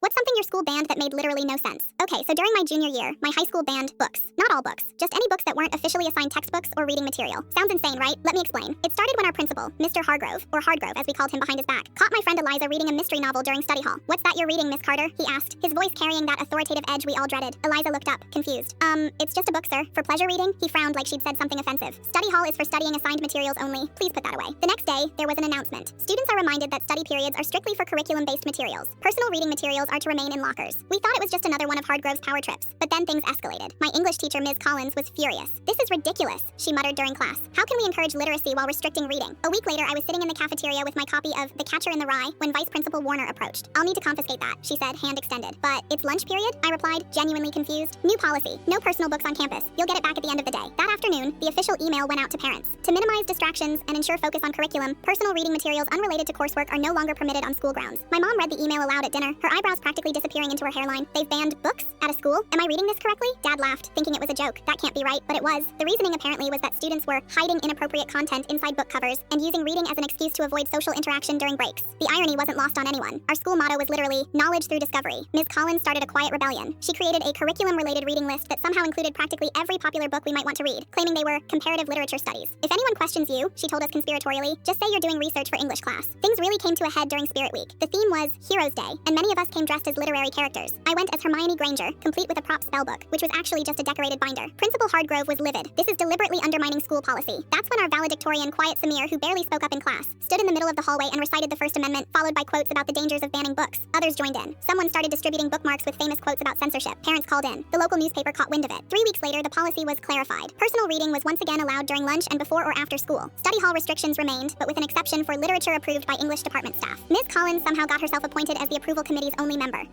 What's something your school banned that made literally no sense? Okay, so during my junior year, my high school banned books. Not all books, just any books that weren't officially assigned textbooks or reading material. Sounds insane, right? Let me explain. It started when our principal, Mr. Hargrove, or Hardgrove as we called him behind his back, caught my friend Eliza reading a mystery novel during study hall. "What's that you're reading, Miss Carter?" he asked, his voice carrying that authoritative edge we all dreaded. Eliza looked up, confused. It's just a book, sir. For pleasure reading?" He frowned like she'd said something offensive. "Study hall is for studying assigned materials only. Please put that away." The next day, there was an announcement. Students are reminded that study periods are strictly for curriculum-based materials. Personal reading materials are to remain in lockers. We thought it was just another one of Hardgrove's power trips, but then things escalated. My English teacher, Ms. Collins, was furious. "This is ridiculous," she muttered during class. "How can we encourage literacy while restricting reading?" A week later, I was sitting in the cafeteria with my copy of The Catcher in the Rye when Vice Principal Warner approached. "I'll need to confiscate that," she said, hand extended. "But it's lunch period?" I replied, genuinely confused. "New policy. No personal books on campus. You'll get it back at the end of the day." That afternoon, the official email went out to parents. To minimize distractions and ensure focus on curriculum, personal reading materials unrelated to coursework are no longer permitted on school grounds. My mom read the email aloud at dinner, her eyebrows practically disappearing into her hairline. "They've banned books at a school? Am I reading this correctly?" Dad laughed, thinking it was a joke. That can't be right, but it was. The reasoning apparently was that students were hiding inappropriate content inside book covers and using reading as an excuse to avoid social interaction during breaks. The irony wasn't lost on anyone. Our school motto was literally, knowledge through discovery. Ms. Collins started a quiet rebellion. She created a curriculum-related reading list that somehow included practically every popular book we might want to read, claiming they were comparative literature studies. "If anyone questions you," she told us conspiratorially, "just say you're doing research for English class." Things really came to a head during Spirit Week. The theme was Heroes Day, and many of us came dressed as literary characters. I went as Hermione Granger, complete with a prop spellbook, which was actually just a decorated binder. Principal Hardgrove was livid. "This is deliberately undermining school policy." That's when our valedictorian, quiet Samir, who barely spoke up in class, stood in the middle of the hallway and recited the First Amendment, followed by quotes about the dangers of banning books. Others joined in. Someone started distributing bookmarks with famous quotes about censorship. Parents called in. The local newspaper caught wind of it. 3 weeks later, the policy was clarified. Personal reading was once again allowed during lunch and before or after school. Study hall restrictions remained, but with an exception for literature approved by English department staff. Ms. Collins somehow got herself appointed as the approval committee's only member.